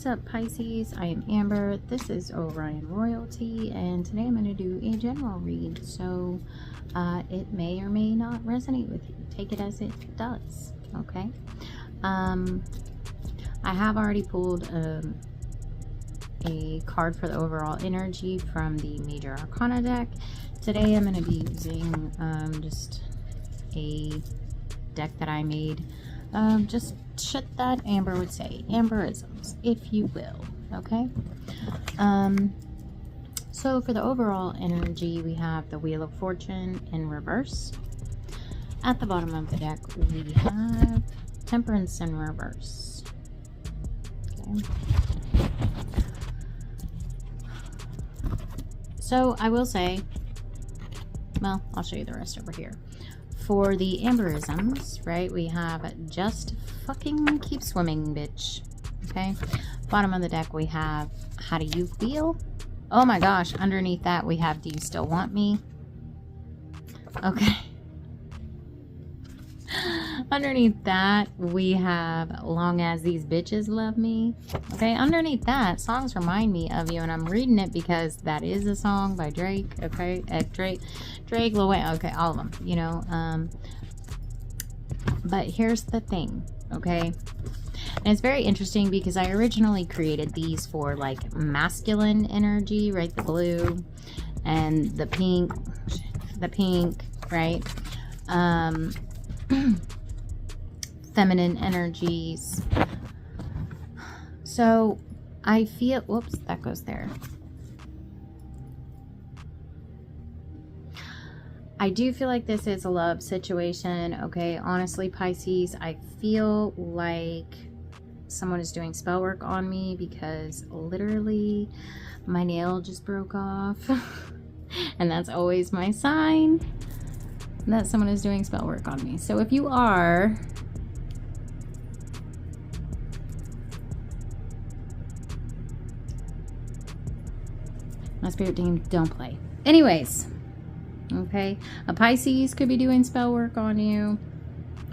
What's up, Pisces? I am Amber. This is Orion Royalty, and today I'm going to do a general read. So it may or may not resonate with you. Take it as it does. Okay. I have already pulled a card for the overall energy from the Major Arcana deck. Today I'm going to be using just a deck that I made. Just shit that Amber would say, Amberisms, if you will. Okay. So for the overall energy, we have the Wheel of Fortune in reverse. At the bottom of the deck, we have Temperance in reverse. Okay. So I will say, well, I'll show you the rest over here. For the Amberisms, right, we have just fucking keep swimming, bitch. Okay. Bottom of the deck, we have how do you feel? Oh my gosh. Underneath that, we have do you still want me? Okay. Underneath that, we have long as these bitches love me. Okay. Underneath that, songs remind me of you, and I'm reading it because that is a song by Drake. Okay. Drake, Lil Wayne. Okay. All of them, you know. But here's the thing. Okay. And it's very interesting because I originally created these for like masculine energy, right? The blue and the pink, right? Feminine energies. So I feel, whoops, that goes there. I do feel like this is a love situation. Okay, honestly, Pisces, I feel like someone is doing spell work on me because literally my nail just broke off. And that's always my sign that someone is doing spell work on me. So if you are, my spirit team, don't play. Anyways, okay, a Pisces could be doing spell work on you.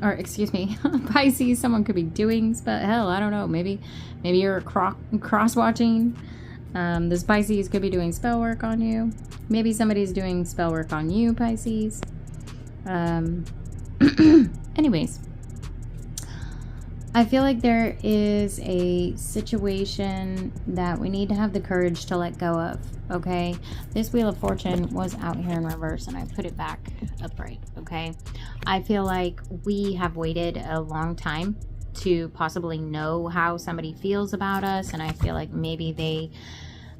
Or excuse me, Pisces, someone could be doing spell, hell, I don't know, maybe you're cross-watching. This Pisces could be doing spell work on you. Maybe somebody's doing spell work on you, Pisces. Anyways, I feel like there is a situation that we need to have the courage to let go of. Okay, this Wheel of Fortune was out here in reverse and I put it back upright. Okay, I feel like we have waited a long time to possibly know how somebody feels about us, and I feel like maybe they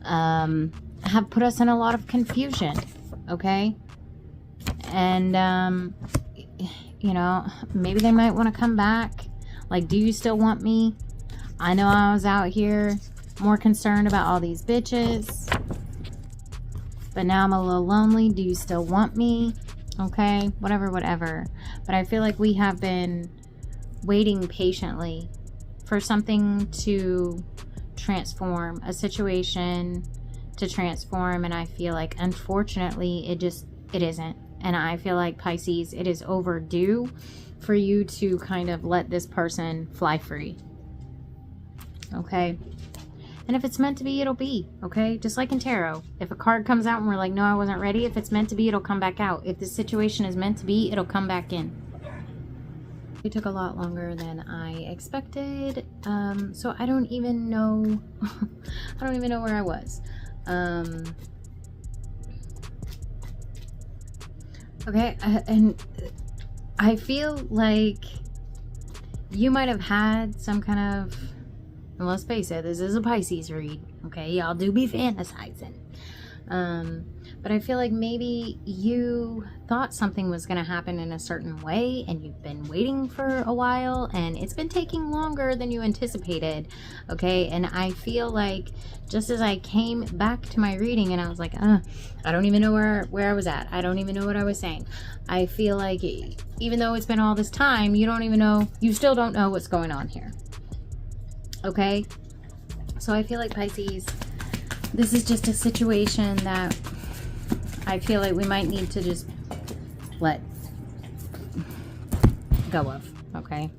have put us in a lot of confusion. Okay, and you know, maybe they might want to come back. Like, do you still want me? I know I was out here more concerned about all these bitches, but now I'm a little lonely. Do you still want me? Okay, whatever. But I feel like we have been waiting patiently for something to transform, a situation to transform, and I feel like unfortunately it isn't. And I feel like, Pisces, it is overdue for you to kind of let this person fly free. Okay? And if it's meant to be, it'll be. Okay? Just like in tarot. If a card comes out and we're like, no, I wasn't ready. If it's meant to be, it'll come back out. If the situation is meant to be, it'll come back in. It took a lot longer than I expected. So I don't even know. I don't even know where I was. Okay, and I feel like you might have had some kind of, and let's face it, this is a Pisces read, okay? Y'all do be fantasizing. But I feel like maybe you thought something was going to happen in a certain way, and you've been waiting for a while, and it's been taking longer than you anticipated, okay? And I feel like just as I came back to my reading and I was like, I don't even know where I was at. I don't even know what I was saying. I feel like even though it's been all this time, you still don't know what's going on here, okay? So I feel like, Pisces, this is just a situation that I feel like we might need to just let go of, okay?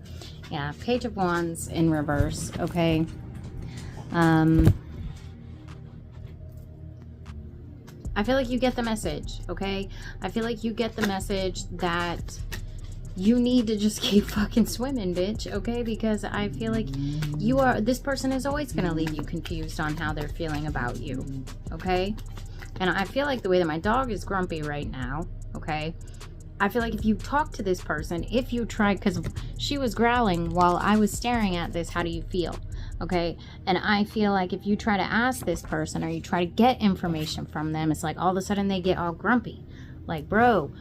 Yeah, Page of Wands in reverse, okay? I feel like you get the message, okay? I feel like you get the message that you need to just keep fucking swimming, bitch, okay? Because I feel like this person is always going to leave you confused on how they're feeling about you, okay? And I feel like the way that my dog is grumpy right now, okay? I feel like if you talk to this person, if you try, because she was growling while I was staring at this, how do you feel? Okay, and I feel like if you try to ask this person or you try to get information from them, it's like all of a sudden they get all grumpy. Like, bro,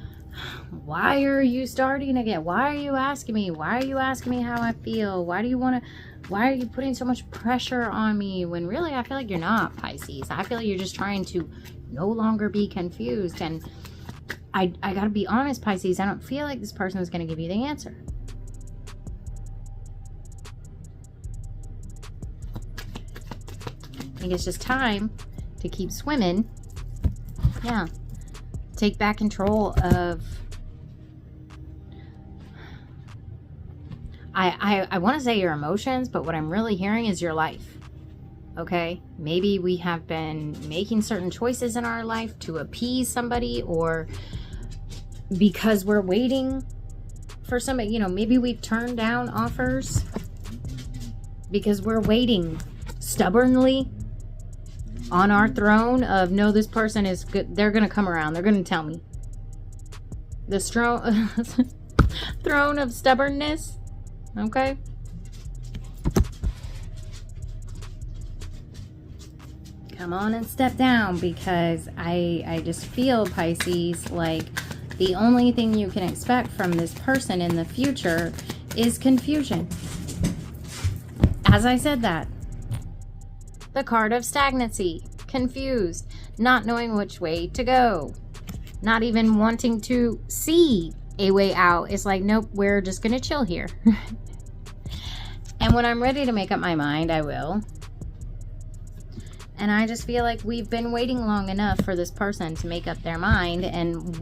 why are you starting again? Why are you asking me? Why are you asking me how I feel? Why are you putting so much pressure on me? When really I feel like you're not, Pisces. I feel like you're just trying to no longer be confused. And I gotta be honest, Pisces, I don't feel like this person is gonna give you the answer. I think it's just time to keep swimming. Yeah. Take back control of... I want to say your emotions, but what I'm really hearing is your life. Okay? Maybe we have been making certain choices in our life to appease somebody, or because we're waiting for somebody, you know, maybe we've turned down offers because we're waiting stubbornly on our throne of, no, this person is good. They're going to come around. They're going to tell me. The throne of stubbornness. Okay. Come on and step down, because I just feel, Pisces, like the only thing you can expect from this person in the future is confusion. As I said that. The card of stagnancy, confused, not knowing which way to go, not even wanting to see a way out. It's like, nope, we're just gonna chill here. And when I'm ready to make up my mind, I will. And I just feel like we've been waiting long enough for this person to make up their mind, and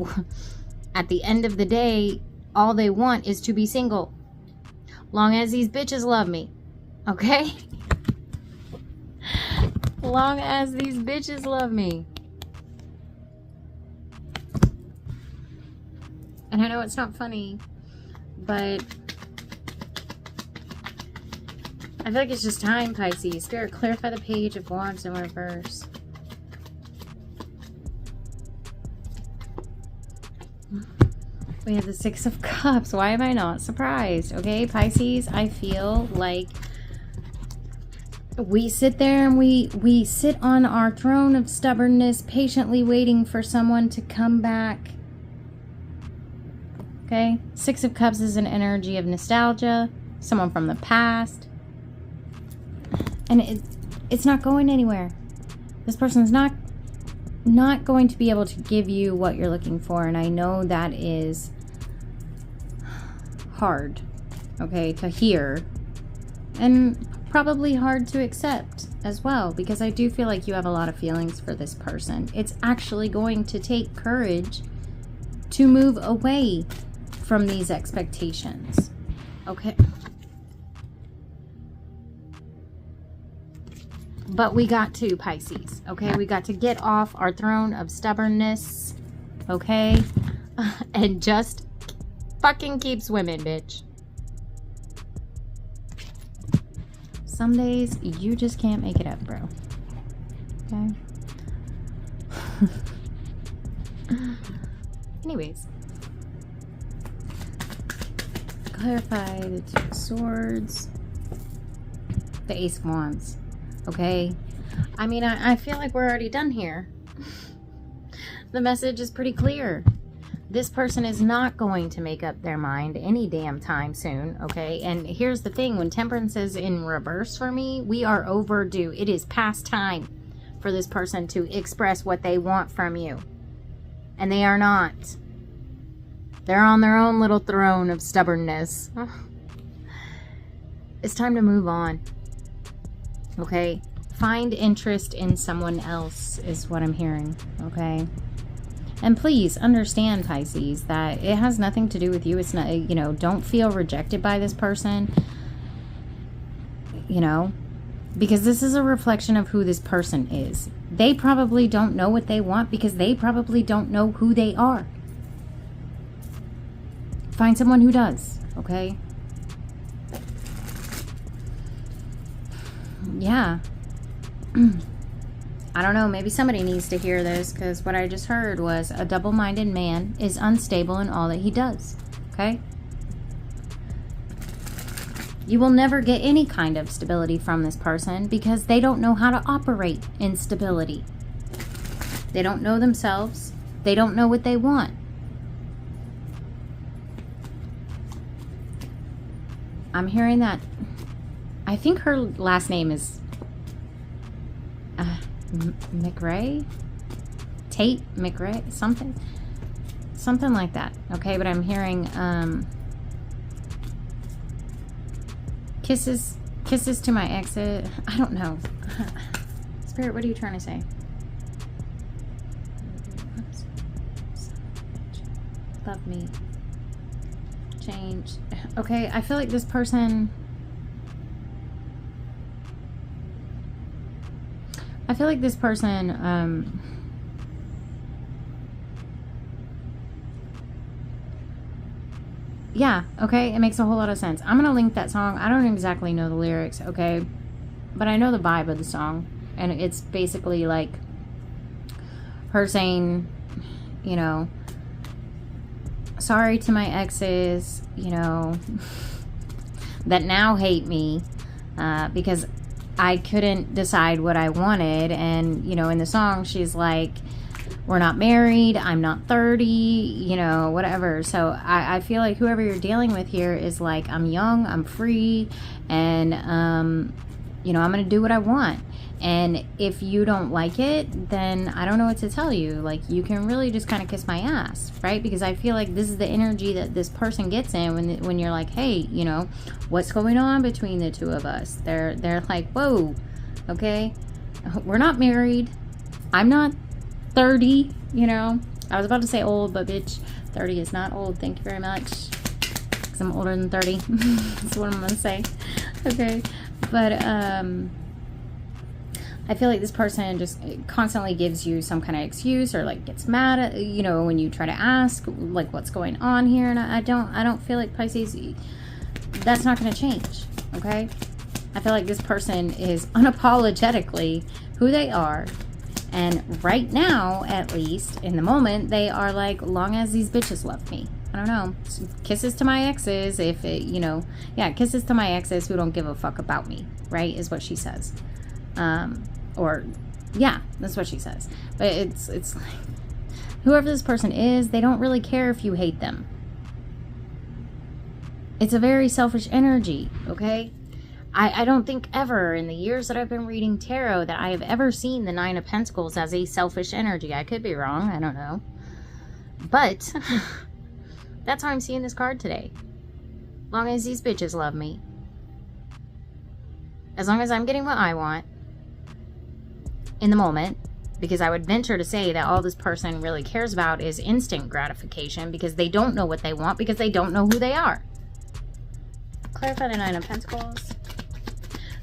at the end of the day, all they want is to be single. Long as these bitches love me, okay? Long as these bitches love me. And I know it's not funny, but I feel like it's just time, Pisces. Spirit, clarify the Page of Wands in reverse. We have the Six of Cups. Why am I not surprised? Okay, Pisces, I feel like we sit there and we sit on our throne of stubbornness, patiently waiting for someone to come back. Okay? Six of Cups is an energy of nostalgia, someone from the past. And it's not going anywhere. This person's not going to be able to give you what you're looking for, and I know that is hard, okay, to hear. And probably hard to accept as well, because I do feel like you have a lot of feelings for this person. It's actually going to take courage to move away from these expectations. Okay. But we got to, Pisces, okay? We got to get off our throne of stubbornness, okay? And just fucking keep swimming, bitch. Some days you just can't make it up, bro. Okay? Anyways. Clarify the Two of Swords. The Ace of Wands. Okay? I mean, I feel like we're already done here. The message is pretty clear. This person is not going to make up their mind any damn time soon, okay? And here's the thing. When Temperance is in reverse for me, we are overdue. It is past time for this person to express what they want from you. And they are not. They're on their own little throne of stubbornness. It's time to move on. Okay? Find interest in someone else is what I'm hearing, okay? And please understand, Pisces, that it has nothing to do with you. It's not, you know, don't feel rejected by this person. You know, Because this is a reflection of who this person is. They probably don't know what they want because they probably don't know who they are. Find someone who does, okay? Yeah. I don't know, maybe somebody needs to hear this, because what I just heard was a double-minded man is unstable in all that he does, okay? You will never get any kind of stability from this person because they don't know how to operate in stability. They don't know themselves. They don't know what they want. I'm hearing that. I think her last name is McRae? Tate McRae? Something like that. Okay, but I'm hearing kisses to my exit. I don't know. Spirit, what are you trying to say? Love me. Change. Okay, I feel like this person... yeah, okay, it makes a whole lot of sense. I'm gonna link that song. I don't exactly know the lyrics, okay, but I know the vibe of the song, and it's basically like her saying, you know, sorry to my exes, you know, that now hate me because I couldn't decide what I wanted. And, you know, in the song, she's like, we're not married, I'm not 30, you know, whatever. So I feel like whoever you're dealing with here is like, I'm young, I'm free, and, you know, I'm going to do what I want. And if you don't like it, then I don't know what to tell you. Like, you can really just kind of kiss my ass, right? Because I feel like this is the energy that this person gets in when you're like, hey, you know, what's going on between the two of us? They're like, whoa, okay, we're not married. I'm not 30, you know. I was about to say old, but bitch, 30 is not old. Thank you very much. Because I'm older than 30. That's what I'm going to say. Okay. But, I feel like this person just constantly gives you some kind of excuse, or like gets mad at, you know, when you try to ask like what's going on here. And I don't feel like, Pisces, that's not going to change. Okay. I feel like this person is unapologetically who they are. And right now, at least in the moment, they are like, long as these bitches love me. I don't know. Kisses to my exes, if it, you know, yeah, kisses to my exes who don't give a fuck about me, right? Is what she says. Or yeah, that's what she says. But it's like, whoever this person is, they don't really care if you hate them. It's a very selfish energy, okay? I don't think ever in the years that I've been reading tarot that I have ever seen the Nine of Pentacles as a selfish energy. I could be wrong, I don't know. But that's how I'm seeing this card today. Long as these bitches love me. As long as I'm getting what I want in the moment, because I would venture to say that all this person really cares about is instant gratification, because they don't know what they want, because they don't know who they are. Clarify the Nine of Pentacles.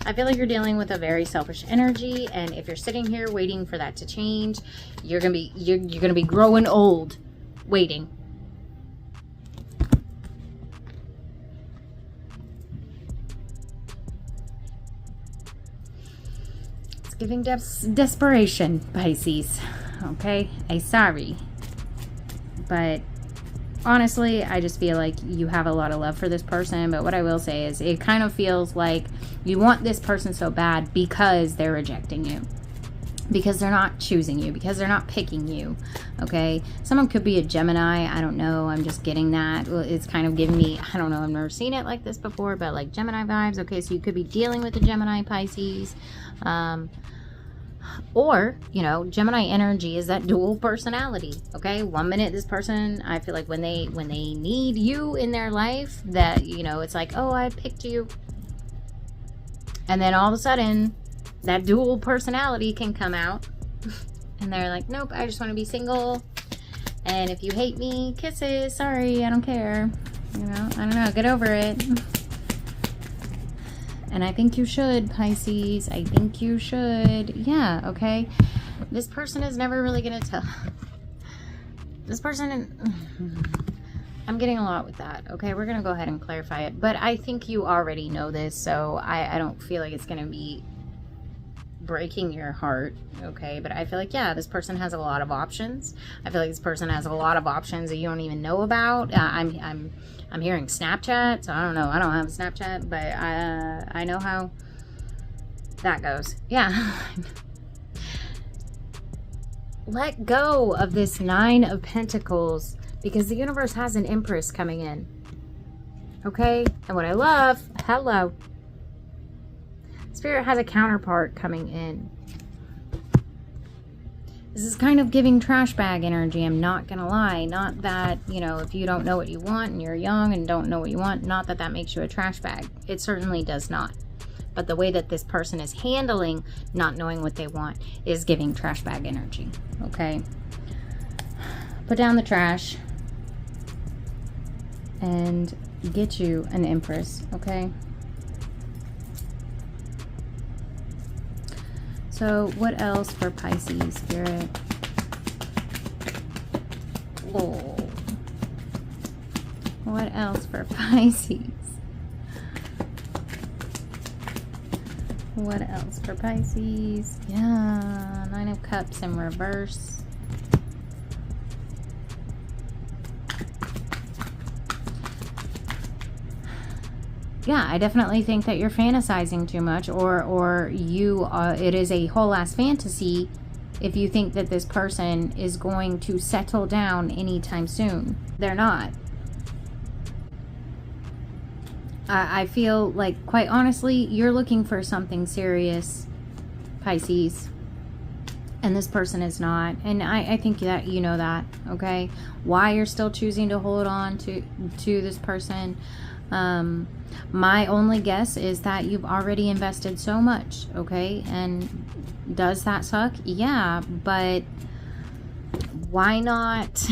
I feel like you're dealing with a very selfish energy, and if you're sitting here waiting for that to change, you're gonna be growing old waiting. Giving desperation, Pisces. Okay, I'm sorry, but honestly, I just feel like you have a lot of love for this person. But what I will say is, it kind of feels like you want this person so bad because they're rejecting you, because they're not choosing you, because they're not picking you. Okay, someone could be a Gemini. I don't know. I'm just getting that. Well, it's kind of giving me, I don't know, I've never seen it like this before, but like Gemini vibes. Okay, so you could be dealing with a Gemini, Pisces. Or, you know, Gemini energy is that dual personality. Okay, one minute this person, I feel like when they need you in their life, that, you know, it's like, oh, I picked you, and then all of a sudden that dual personality can come out and they're like, nope, I just want to be single, and if you hate me, kisses, sorry, I don't care, you know, I don't know, get over it. And I think you should, Pisces. I think you should. Yeah, okay. This person is never really going to tell. This person... I'm getting a lot with that. Okay, we're going to go ahead and clarify it. But I think you already know this, so I don't feel like it's going to be breaking your heart. Okay, but I feel like, yeah, this person has a lot of options. I feel like this person has a lot of options that you don't even know about. I'm hearing Snapchat, so I don't know. I don't have Snapchat, but I know how that goes. Yeah. Let go of this 9 of Pentacles, because the universe has an Empress coming in. Okay? And what I love, hello. Spirit has a counterpart coming in. This is kind of giving trash bag energy, I'm not gonna lie. Not that, you know, if you don't know what you want and you're young and don't know what you want, not that that makes you a trash bag. It certainly does not. But the way that this person is handling not knowing what they want is giving trash bag energy. Okay? Put down the trash and get you an Empress, okay? So what else for Pisces, Spirit? Oh. What else for Pisces? What else for Pisces? Yeah, 9 of Cups in reverse. Yeah, I definitely think that you're fantasizing too much, or you it is a whole ass fantasy if you think that this person is going to settle down anytime soon. They're not. I feel like, quite honestly, you're looking for something serious, Pisces, and this person is not. And I think that you know that, okay? Why you're still choosing to hold on to this person. My only guess is that you've already invested so much, okay? And does that suck? Yeah, but why not?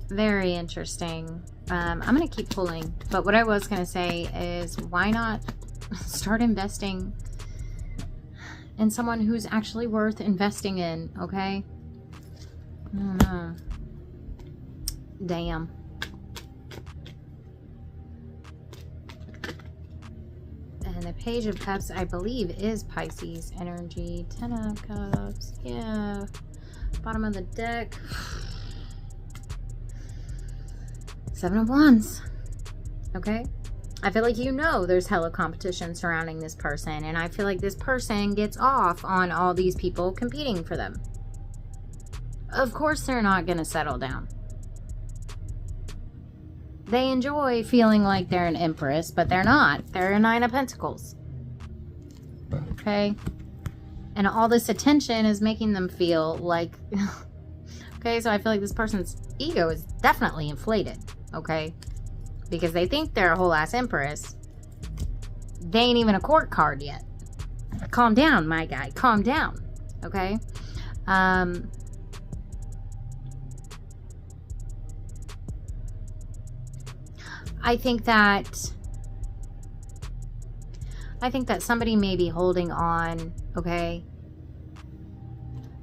Very interesting. I'm going to keep pulling, but what I was going to say is, why not start investing in someone who's actually worth investing in, okay? I don't know. Damn. And the Page of Cups, I believe, is Pisces energy. 10 of Cups. Yeah. Bottom of the deck. 7 of Wands. Okay? I feel like you know there's hella competition surrounding this person. And I feel like this person gets off on all these people competing for them. Of course they're not going to settle down. They enjoy feeling like they're an Empress, but they're not. They're a 9 of Pentacles. Okay? And all this attention is making them feel like... Okay, so I feel like this person's ego is definitely inflated. Okay? Because they think they're a whole ass Empress. They ain't even a court card yet. Calm down, my guy. Calm down. Okay? I think that somebody may be holding on, okay?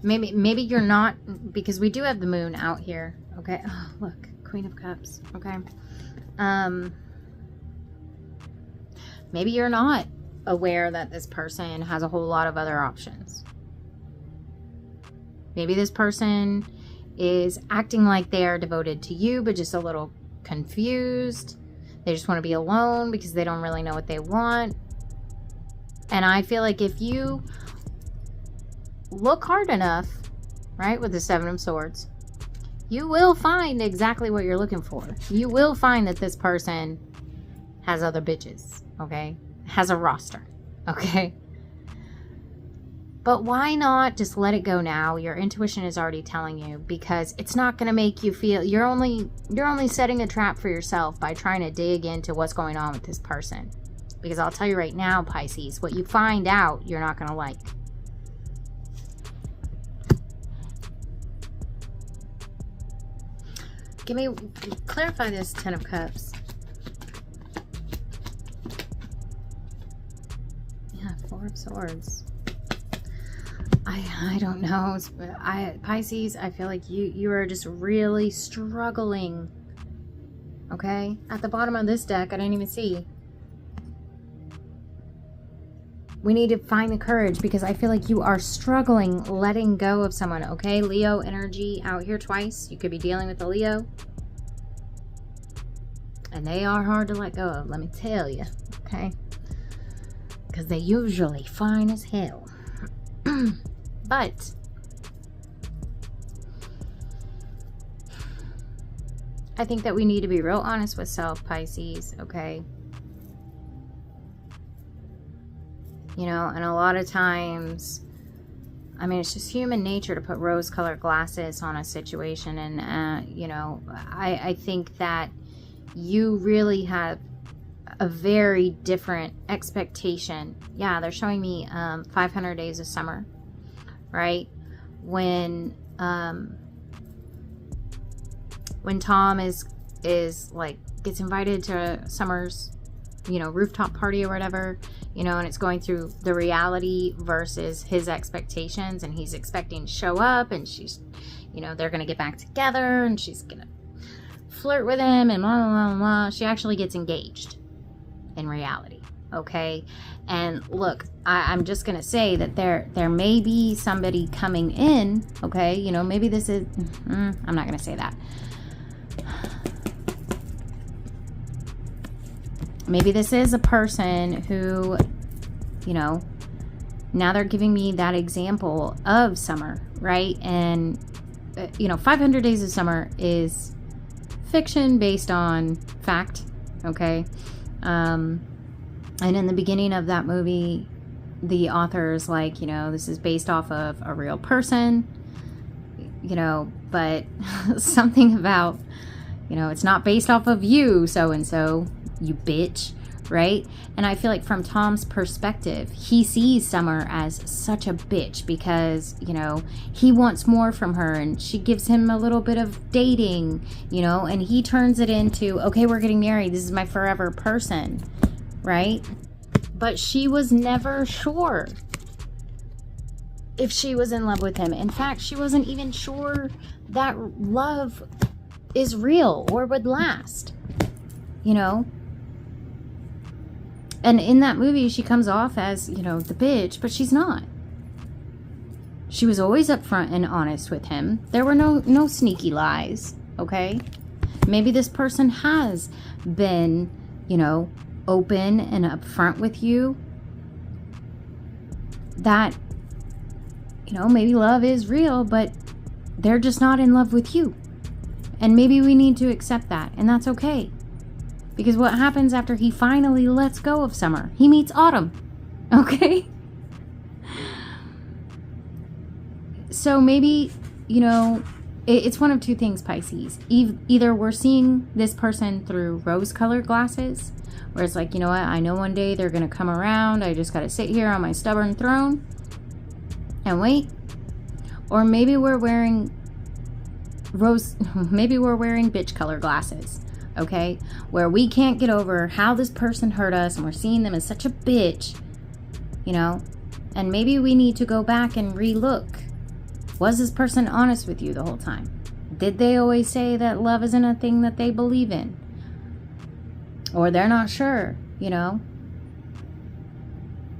Maybe you're not, because we do have the moon out here, okay? Oh, look, Queen of Cups, okay? Maybe you're not aware that this person has a whole lot of other options. Maybe this person is acting like they are devoted to you, but just a little confused. They just want to be alone because they don't really know what they want. And I feel like if you look hard enough, right, with the 7 of Swords, you will find exactly what you're looking for. You will find that this person has other bitches, okay? Has a roster, okay? But why not just let it go now? Your intuition is already telling you, because it's not going to make you feel... You're only setting a trap for yourself by trying to dig into what's going on with this person. Because I'll tell you right now, Pisces, what you find out, you're not going to like. Clarify this 10 of Cups. of Swords. I don't know. Pisces, I feel like you are just really struggling. Okay? At the bottom of this deck, I didn't even see. We need to find the courage because I feel like you are struggling letting go of someone. Okay? Leo energy out here twice. You could be dealing with a Leo. And they are hard to let go of, let me tell you. Okay? Because they usually fine as hell. But I think that we need to be real honest with self, Pisces, okay? You know, and a lot of times, I mean, it's just human nature to put rose-colored glasses on a situation. And, you know, I think that you really have a very different expectation. Yeah, they're showing me 500 Days of Summer. Right? When Tom is like gets invited to Summer's, you know, rooftop party or whatever, you know, and it's going through the reality versus his expectations, and he's expecting to show up, and she's, you know, they're gonna get back together, and she's gonna flirt with him, and blah blah blah blah. She actually gets engaged in reality. Okay, and look, I'm just gonna say that there may be somebody coming in. Okay, you know, maybe this is I'm not gonna say that. Maybe this is a person who, you know, now they're giving me that example of Summer, right? And you know, 500 Days of Summer is fiction based on fact. Okay. And in the beginning of that movie, the author's like, you know, this is based off of a real person, you know, but something about, you know, it's not based off of you, so-and-so, you bitch, right? And I feel like from Tom's perspective, he sees Summer as such a bitch because, you know, he wants more from her and she gives him a little bit of dating, you know, and he turns it into, okay, we're getting married. This is my forever person. Right? But she was never sure if she was in love with him. In fact, she wasn't even sure that love is real or would last. You know? And in that movie, she comes off as, you know, the bitch, but she's not. She was always upfront and honest with him. There were no sneaky lies, okay? Maybe this person has been, you know, open and upfront with you, that, you know, maybe love is real, but they're just not in love with you. And maybe we need to accept that, and that's okay. Because what happens after he finally lets go of Summer? He meets Autumn. Okay? So maybe, you know, it's one of two things, Pisces. Either we're seeing this person through rose-colored glasses, where it's like, you know what, I know one day they're going to come around. I just got to sit here on my stubborn throne and wait. Or maybe we're wearing bitch color glasses, okay? Where we can't get over how this person hurt us and we're seeing them as such a bitch, you know? And maybe we need to go back and re-look. Was this person honest with you the whole time? Did they always say that love isn't a thing that they believe in? Or they're not sure, you know?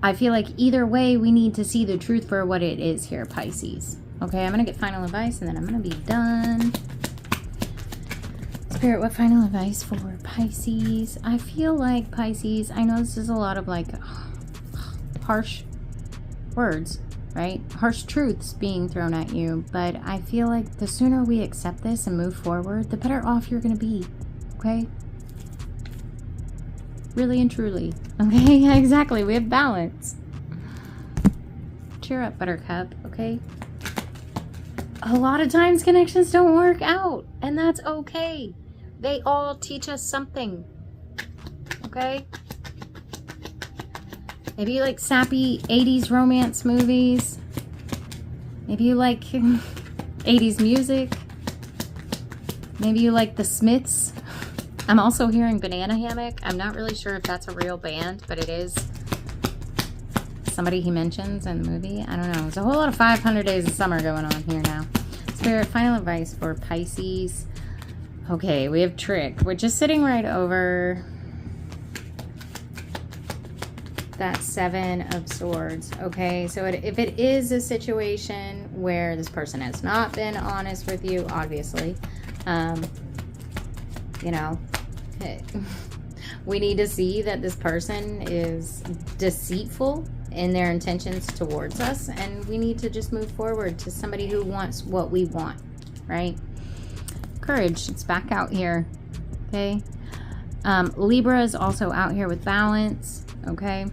I feel like either way, we need to see the truth for what it is here, Pisces. Okay, I'm going to get final advice and then I'm going to be done. Spirit, what final advice for Pisces? I feel like Pisces, I know this is a lot of like harsh words, right? Harsh truths being thrown at you, but I feel like the sooner we accept this and move forward, the better off you're going to be, okay? Really and truly. Okay, yeah, exactly. We have balance. Cheer up, Buttercup, okay? A lot of times connections don't work out, and that's okay. They all teach us something, okay? Maybe you like sappy 80s romance movies. Maybe you like 80s music. Maybe you like the Smiths. I'm also hearing Banana Hammock. I'm not really sure if that's a real band, but it is somebody he mentions in the movie. I don't know. There's a whole lot of 500 Days of Summer going on here now. Spirit, final advice for Pisces. Okay, we have tricked, which is sitting right over that Seven of Swords. Okay, so if it is a situation where this person has not been honest with you, obviously, you know, we need to see that this person is deceitful in their intentions towards us, and we need to just move forward to somebody who wants what we want, right? Courage, it's back out here. Okay, Libra is also out here with balance. Okay,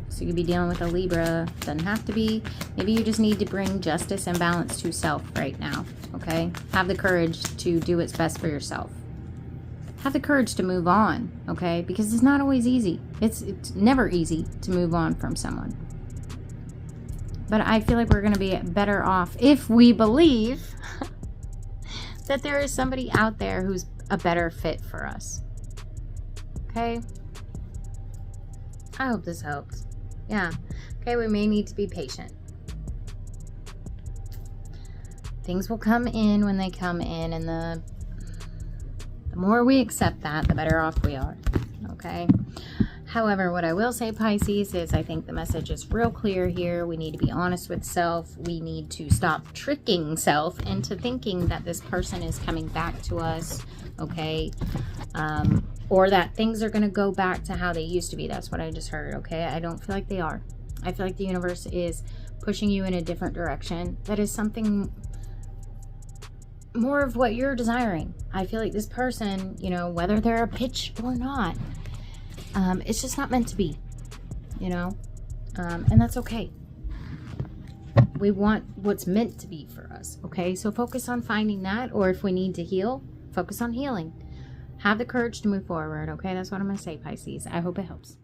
so you could be dealing with a Libra, doesn't have to be. Maybe you just need to bring justice and balance to self right now. Okay, have the courage to do what's best for yourself. Have the courage to move on, okay? Because it's not always easy. It's never easy to move on from someone. But I feel like we're going to be better off if we believe that there is somebody out there who's a better fit for us. Okay? I hope this helps. Yeah. Okay, we may need to be patient. Things will come in when they come in, and the more we accept that, the better off we are. Okay? However, what I will say, Pisces, is I think the message is real clear here. We need to be honest with self. We need to stop tricking self into thinking that this person is coming back to us, okay? Or that things are going to go back to how they used to be. That's what I just heard, okay? I don't feel like they are. I feel like the universe is pushing you in a different direction. That is something more of what you're desiring. I feel like this person, you know, whether they're a pitch or not, it's just not meant to be, you know, and that's okay. We want what's meant to be for us, okay? So focus on finding that, or if we need to heal, focus on healing. Have the courage to move forward, okay? That's what I'm going to say, Pisces. I hope it helps.